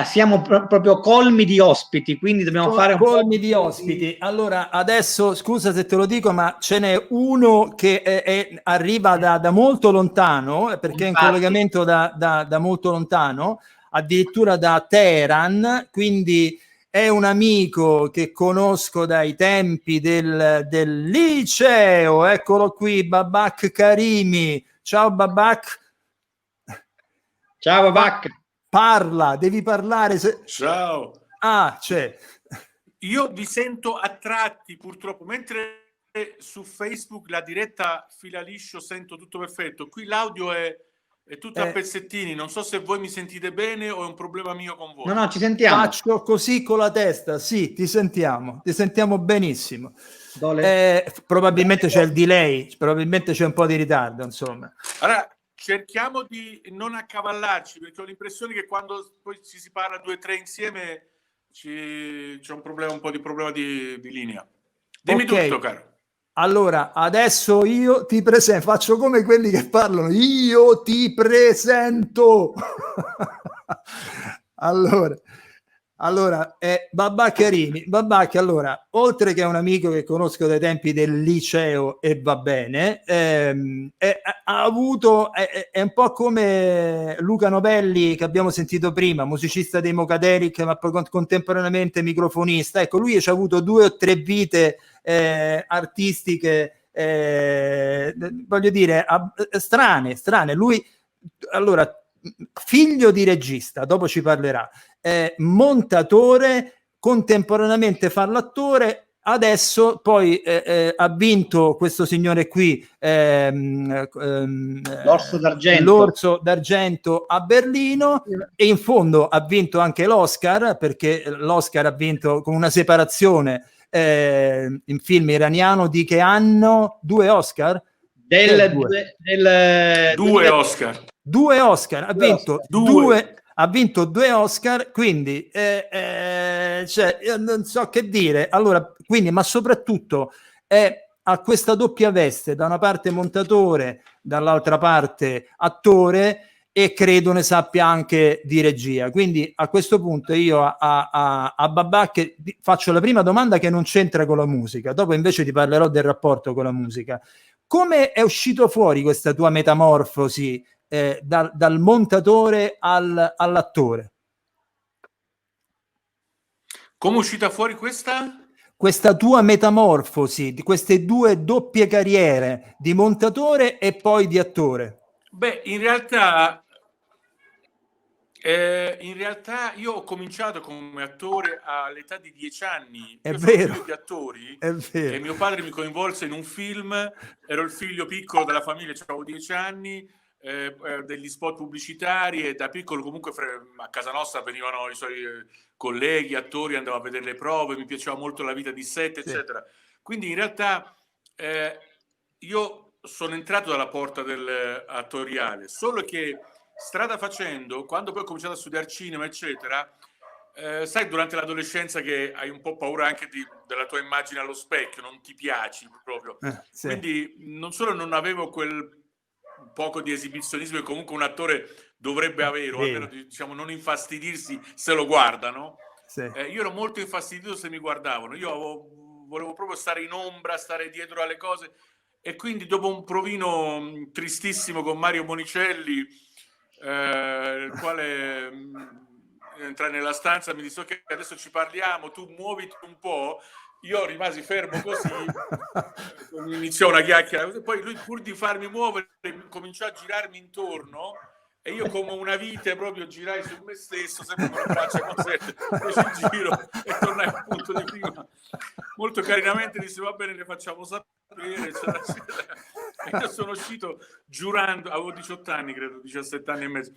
siamo proprio colmi di ospiti, quindi dobbiamo fare un colmi di ospiti. Allora, adesso, scusa se te lo dico, ma ce n'è uno che arriva da molto lontano, perché è in collegamento da molto lontano, addirittura da Teheran, quindi è un amico che conosco dai tempi del liceo. Eccolo qui, Babak Karimi. Ciao Babak. Ciao Babak. Parla, devi parlare. Ciao. Ah, c'è. Io vi sento a tratti, purtroppo, mentre su Facebook la diretta fila liscio, sento tutto perfetto. Qui l'audio è tutto a pezzettini. Non so se voi mi sentite bene o è un problema mio con voi. No, ci sentiamo. Faccio così con la testa, sì, ti sentiamo benissimo. Probabilmente c'è il delay, probabilmente c'è un po' di ritardo, insomma. Allora, cerchiamo di non accavallarci, perché ho l'impressione che quando poi ci si parla 2 o 3 insieme c'è un po' di problema di linea. Dimmi tutto, caro. Allora, adesso io ti presento, faccio come quelli che parlano, io ti presento. Allora, Babak Karimi. Babak, allora, oltre che è un amico che conosco dai tempi del liceo e va bene, è un po' come Luca Novelli che abbiamo sentito prima, musicista dei Mocadelic, ma poi contemporaneamente microfonista. Ecco, lui ha avuto 2 o 3 vite artistiche, voglio dire, strane. Lui, allora, figlio di regista, dopo ci parlerà, montatore, contemporaneamente fa l'attore. Adesso poi ha vinto questo signore qui, l'Orso d'Argento a Berlino, e in fondo ha vinto anche l'Oscar, perché l'Oscar ha vinto con una separazione in film iraniano di che anno? 2 Oscar? Due Oscar. 2 Oscar, ha vinto 2 Oscar, quindi cioè, non so che dire. Allora, quindi, ma soprattutto ha questa doppia veste, da una parte montatore, dall'altra parte attore, e credo ne sappia anche di regia. Quindi a questo punto io a Babak faccio la prima domanda che non c'entra con la musica, dopo invece ti parlerò del rapporto con la musica. Come è uscito fuori questa tua metamorfosi dal montatore all'attore? Come è uscita fuori questa tua metamorfosi, di queste 2 doppie carriere di montatore e poi di attore? Beh, in realtà io ho cominciato come attore all'età di 10 anni. Io sono figlio di attori e mio padre mi coinvolse in un film. Ero il figlio piccolo della famiglia, avevo 10 anni, degli spot pubblicitari, e da piccolo comunque a casa nostra venivano i suoi colleghi, attori, andavo a vedere le prove, mi piaceva molto la vita di set, eccetera. Quindi in realtà io sono entrato dalla porta del attoriale, solo che strada facendo, quando poi ho cominciato a studiare cinema, eccetera, sai, durante l'adolescenza che hai un po' paura anche della tua immagine allo specchio, non ti piaci proprio. Quindi non solo non avevo quel poco di esibizionismo che comunque un attore dovrebbe avere, o almeno, diciamo, non infastidirsi se lo guardano. Io ero molto infastidito se mi guardavano. Volevo proprio stare in ombra, stare dietro alle cose, e quindi dopo un provino tristissimo con Mario Monicelli, il quale entra nella stanza, mi disse: ok, adesso ci parliamo, tu muoviti un po'. Io rimasi fermo così, iniziò una chiacchiera, poi lui, pur di farmi muovere, cominciò a girarmi intorno, e io come una vite proprio girai su me stesso, sempre con le braccia conserte, feci il giro e tornai al punto di prima. Molto carinamente disse: va bene, le facciamo sapere, eccetera, eccetera. E io sono uscito giurando, avevo 18 anni, credo, 17 anni e mezzo,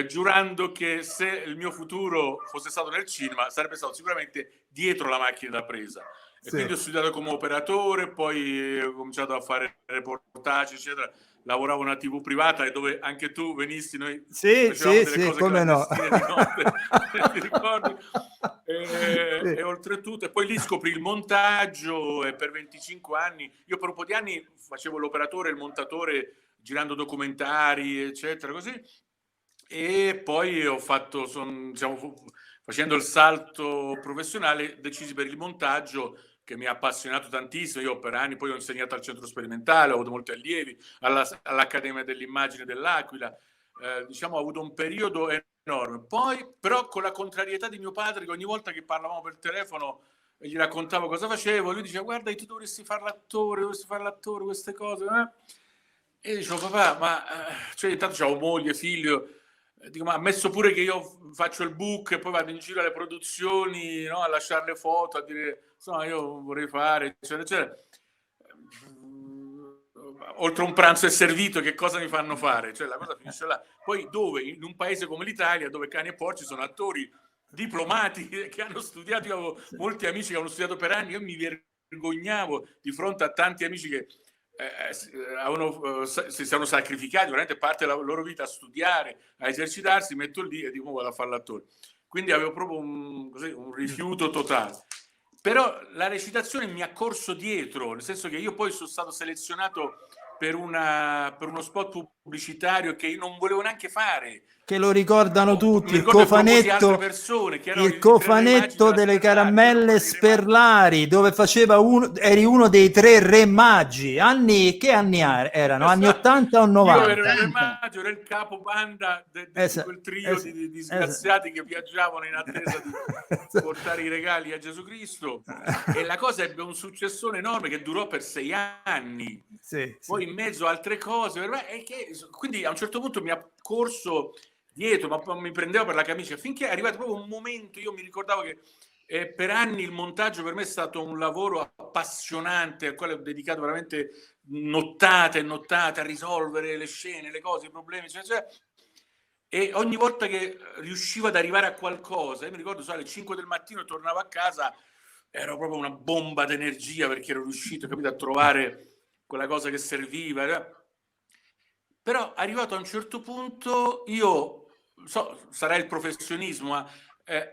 giurando che se il mio futuro fosse stato nel cinema sarebbe stato sicuramente dietro la macchina da presa. E quindi ho studiato come operatore, poi ho cominciato a fare reportage, eccetera. Lavoravo in una TV privata, e dove anche tu venissi, noi facevamo delle cose clandestine di notte, ti ricordi? E oltretutto, e poi lì scoprì il montaggio, e per 25 anni, io per un po' di anni facevo l'operatore e il montatore, girando documentari, eccetera, così. e poi ho fatto, diciamo, facendo il salto professionale, decisi per il montaggio, che mi ha appassionato tantissimo. Io per anni poi ho insegnato al centro sperimentale, ho avuto molti allievi, all'Accademia dell'Immagine dell'Aquila, diciamo ho avuto un periodo enorme. Poi però con la contrarietà di mio padre, che ogni volta che parlavamo per telefono e gli raccontavo cosa facevo, lui diceva: guarda, tu dovresti fare l'attore, queste cose, E io dicevo: papà, ma cioè, intanto c'avevo moglie, figlio, dico: ma ammesso pure che io faccio il book e poi vado in giro alle produzioni, no, a lasciare le foto, a dire insomma io vorrei fare, eccetera, eccetera. Oltre un pranzo è servito, che cosa mi fanno fare? Cioè la cosa finisce là. Poi dove? In un paese come l'Italia, dove cani e porci sono attori diplomati che hanno studiato, io avevo molti amici che hanno studiato per anni, io mi vergognavo di fronte a tanti amici che si sono sacrificati veramente parte della loro vita a studiare, a esercitarsi, metto lì e dico: vado a fare l'attore. Quindi avevo proprio un rifiuto totale. Però la recitazione mi ha corso dietro, nel senso che io poi sono stato selezionato per uno spot pubblicitario che io non volevo neanche fare. Che lo ricordano tutti, il cofanetto, il cofanetto delle caramelle Sperlari, dove eri uno dei 3 re magi. Che anni erano? Anni 80 o 90? Io ero il re maggio, ero il capo banda di quel trio di disgraziati che viaggiavano in attesa di portare i regali a Gesù Cristo, e la cosa ebbe un successone enorme che durò per 6 anni. Poi in mezzo altre cose, quindi a un certo punto mi ha corso dietro, ma mi prendeva per la camicia, finché è arrivato proprio un momento. Io mi ricordavo che per anni il montaggio per me è stato un lavoro appassionante, al quale ho dedicato veramente nottate e nottate a risolvere le scene, le cose, i problemi, eccetera. E ogni volta che riuscivo ad arrivare a qualcosa, io mi ricordo alle 5 del mattino tornavo a casa, ero proprio una bomba d'energia, perché ero riuscito, capito, a trovare quella cosa che serviva. Però arrivato a un certo punto io sarà il professionismo, ma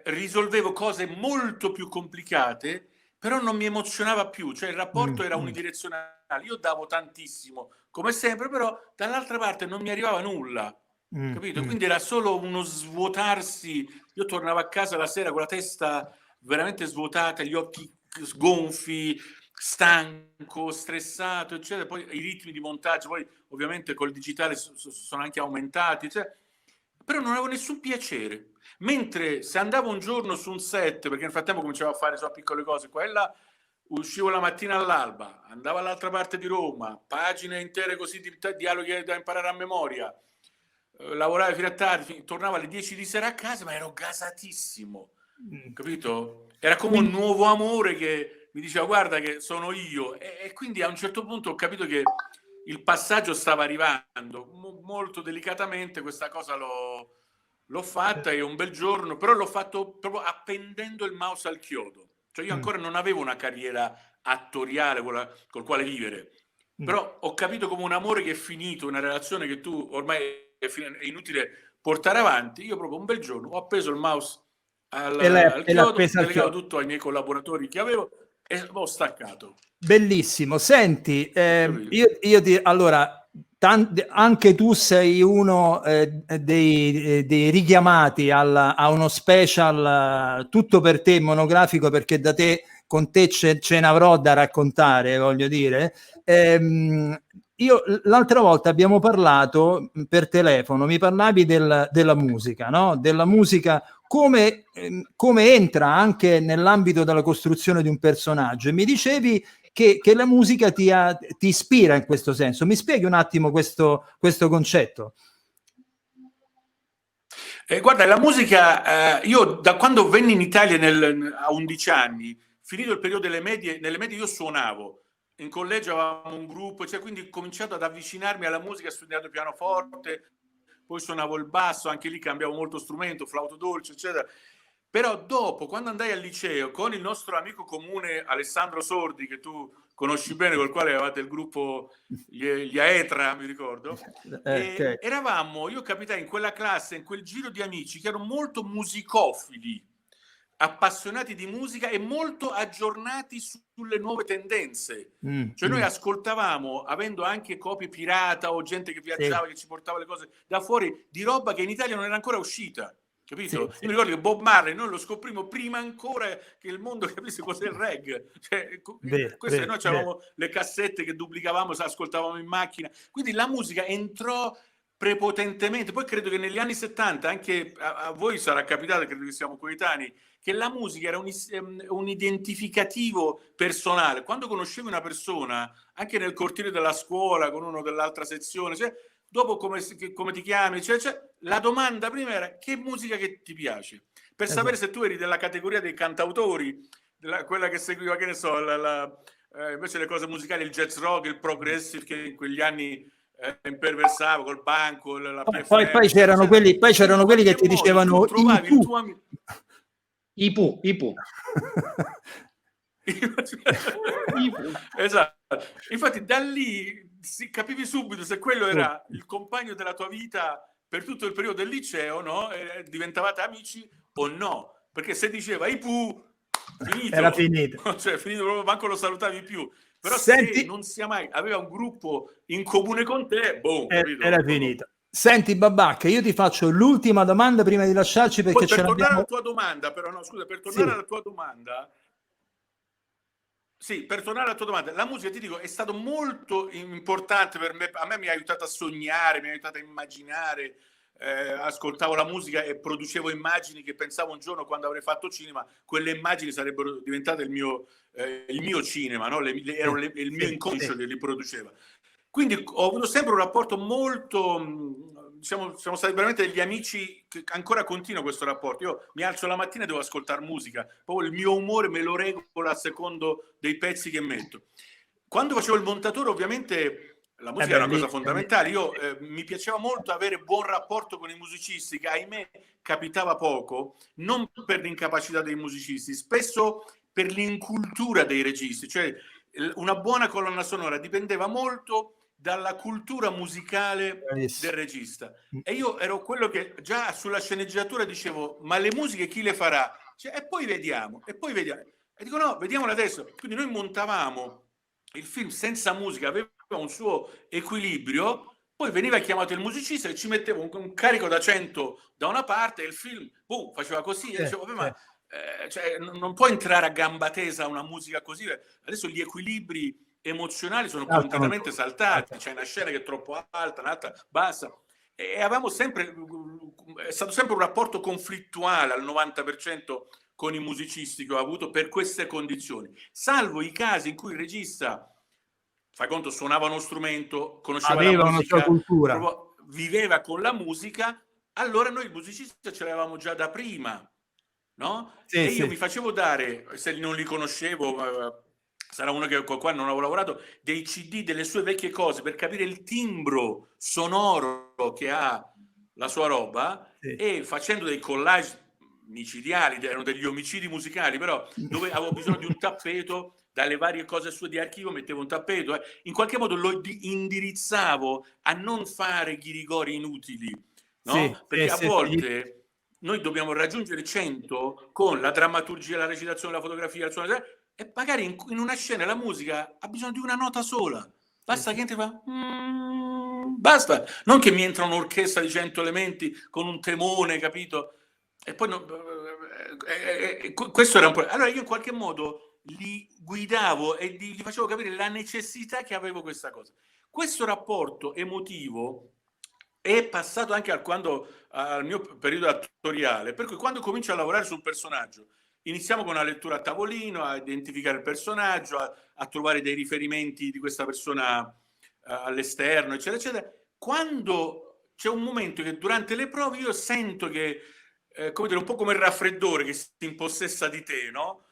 risolvevo cose molto più complicate, però non mi emozionava più, cioè il rapporto era unidirezionale. Io davo tantissimo, come sempre, però dall'altra parte non mi arrivava nulla, capito? Quindi era solo uno svuotarsi. Io tornavo a casa la sera con la testa veramente svuotata, gli occhi sgonfi, stanco, stressato, eccetera. Poi i ritmi di montaggio, poi ovviamente col digitale sono anche aumentati, eccetera. Però non avevo nessun piacere. Mentre se andavo un giorno su un set, perché nel frattempo cominciavo a fare piccole cose qua e là, uscivo la mattina all'alba, andavo all'altra parte di Roma, pagine intere così di dialoghi da imparare a memoria, lavoravo fino a tardi, tornavo alle 10 di sera a casa, ma ero gasatissimo, capito? Era come un nuovo amore che mi diceva: guarda che sono io. E quindi a un certo punto ho capito che il passaggio stava arrivando. Molto delicatamente questa cosa l'ho fatta, e un bel giorno, però l'ho fatto proprio appendendo il mouse al chiodo. Cioè io ancora non avevo una carriera attoriale col quale vivere, però ho capito come un amore che è finito, una relazione che tu ormai è inutile portare avanti. Io proprio un bel giorno ho appeso il mouse al chiodo, delegato tutto ai miei collaboratori che avevo e ho staccato. Bellissimo. Senti, allora, anche tu sei uno dei richiamati a uno special tutto per te, monografico, perché con te ce ne avrò da raccontare, voglio dire. Io l'altra volta abbiamo parlato per telefono, mi parlavi della musica, no? Della musica come entra anche nell'ambito della costruzione di un personaggio, e mi dicevi che la musica ti ispira in questo senso. Mi spieghi un attimo questo concetto? Guarda, la musica, io da quando venni in Italia a 11 anni, finito il periodo delle medie, nelle medie io suonavo, in collegio avevamo un gruppo, quindi ho cominciato ad avvicinarmi alla musica, ho studiato pianoforte, poi suonavo il basso, anche lì cambiavo molto strumento, flauto dolce, eccetera. Però dopo, quando andai al liceo con il nostro amico comune Alessandro Sordi, che tu conosci bene, col quale avevate il gruppo gli Aetra, mi ricordo, io capitai in quella classe, in quel giro di amici che erano molto musicofili, appassionati di musica e molto aggiornati sulle nuove tendenze. Cioè noi ascoltavamo, avendo anche copie pirata o gente che viaggiava, che ci portava le cose da fuori, di roba che in Italia non era ancora uscita. Capito? Mi ricordo che Bob Marley noi lo scoprimo prima ancora che il mondo capisse cos'è il reggae. Cioè, noi avevamo le cassette che duplicavamo, ascoltavamo in macchina. Quindi la musica entrò prepotentemente. Poi credo che negli anni 70, anche a voi sarà capitato, credo che siamo coetanei, che la musica era un identificativo personale. Quando conoscevi una persona, anche nel cortile della scuola, con uno dell'altra sezione, cioè, dopo come ti chiami, la domanda prima era che musica che ti piace, per sapere se tu eri della categoria dei cantautori, quella che seguiva, che ne so, invece le cose musicali, il jazz rock, il progressive, che in quegli anni imperversava col banco, la poi c'erano quelli che ti dicevano Ipu. Esatto. Infatti da lì capivi subito se quello era il compagno della tua vita per tutto il periodo del liceo, no? Diventavate amici o no? Perché se diceva Ipu, finito. Era finito. Cioè, finito, manco lo salutavi più. Però se non sia mai, aveva un gruppo in comune con te, boh, era finito. Senti Babà, io ti faccio l'ultima domanda prima di lasciarci, perché per tornare alla tua domanda, però no, scusa, per tornare alla tua domanda, la musica, ti dico, è stato molto importante per me. A me mi ha aiutato a sognare, mi ha aiutato a immaginare, ascoltavo la musica e producevo immagini che pensavo un giorno, quando avrei fatto cinema, quelle immagini sarebbero diventate il mio cinema, no? Erano il mio inconscio che li produceva. Quindi ho avuto sempre un rapporto molto, diciamo, siamo stati veramente degli amici, che ancora continua questo rapporto. Io mi alzo la mattina e devo ascoltare musica, poi il mio umore me lo regola a secondo dei pezzi che metto. Quando facevo il montatore, ovviamente la musica era una cosa fondamentale. Io mi piaceva molto avere buon rapporto con i musicisti, che ahimè capitava poco, non per l'incapacità dei musicisti, spesso per l'incultura dei registi. Cioè una buona colonna sonora dipendeva molto dalla cultura musicale del regista, e io ero quello che già sulla sceneggiatura dicevo: ma le musiche chi le farà? E poi vediamo, e dico no, vediamole adesso. Quindi noi montavamo il film senza musica, aveva un suo equilibrio, poi veniva chiamato il musicista e ci metteva un carico da 100 da una parte, e il film faceva così, e dicevo ma non può entrare a gamba tesa una musica così. Adesso gli equilibri emozionali sono completamente saltati, c'è una scena che è troppo alta, un'altra bassa, e avevamo sempre, è stato sempre un rapporto conflittuale al 90% con i musicisti che ho avuto per queste condizioni, salvo i casi in cui il regista, fai conto, suonava uno strumento, conosceva la musica, una cultura, viveva con la musica, allora noi i musicisti ce l'avevamo già da prima, no? E io mi facevo dare, se non li conoscevo, sarà uno che qua non avevo lavorato, dei CD delle sue vecchie cose per capire il timbro sonoro che ha la sua roba, e facendo dei collage micidiali, erano degli omicidi musicali, però dove avevo bisogno di un tappeto, dalle varie cose sue di archivio mettevo un tappeto, in qualche modo lo indirizzavo a non fare ghirigori inutili, no? Perché a volte noi dobbiamo raggiungere 100 con la drammaturgia, la recitazione, la fotografia, il suono, e magari in una scena la musica ha bisogno di una nota sola, basta che fa basta, non che mi entra un'orchestra di 100 elementi con un temone, capito? E poi questo era un problema. Allora io in qualche modo li guidavo e gli facevo capire la necessità che avevo questa cosa. Questo rapporto emotivo è passato anche al mio periodo attoriale, per cui quando comincio a lavorare sul personaggio, iniziamo con una lettura a tavolino, a identificare il personaggio, a trovare dei riferimenti di questa persona all'esterno, eccetera, eccetera. Quando c'è un momento che durante le prove io sento che, come dire, un po' come il raffreddore che si impossessa di te, no?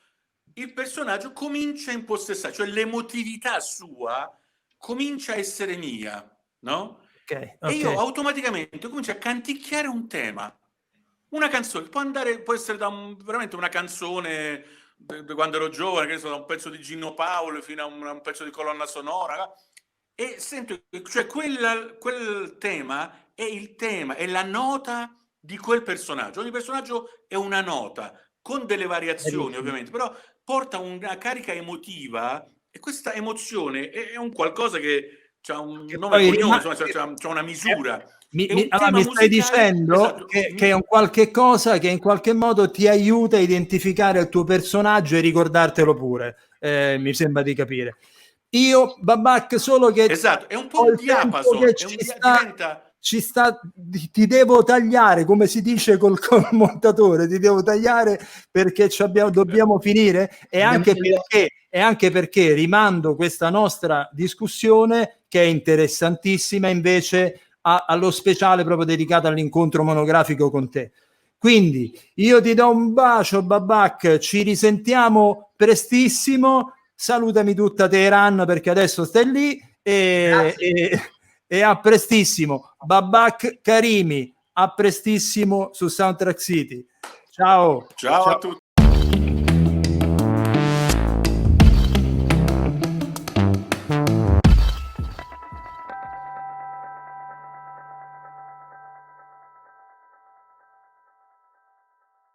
Il personaggio comincia a impossessare, cioè l'emotività sua comincia a essere mia, no? E io automaticamente comincio a canticchiare un tema, una canzone, può essere veramente una canzone quando ero giovane, che so, da un pezzo di Gino Paolo fino a un pezzo di colonna sonora, e sento, cioè quel tema è il tema, è la nota di quel personaggio. Ogni personaggio è una nota con delle variazioni ovviamente, però porta una carica emotiva, e questa emozione è un qualcosa che c'ha un nome e cognome, insomma, c'ha una misura. Allora mi stai dicendo esatto, che è un qualche cosa che in qualche modo ti aiuta a identificare il tuo personaggio e ricordartelo pure, mi sembra di capire. Io, Babak, solo che esatto, è un po' un diapason, ti devo tagliare, come si dice col montatore, ti devo tagliare perché dobbiamo finire, e anche perché rimando questa nostra discussione, che è interessantissima, invece allo speciale proprio dedicato all'incontro monografico con te. Quindi io ti do un bacio, Babak, ci risentiamo prestissimo, salutami tutta Teheran perché adesso stai lì, e a prestissimo. Babak Karimi, a prestissimo su Soundtrack City. Ciao a tutti.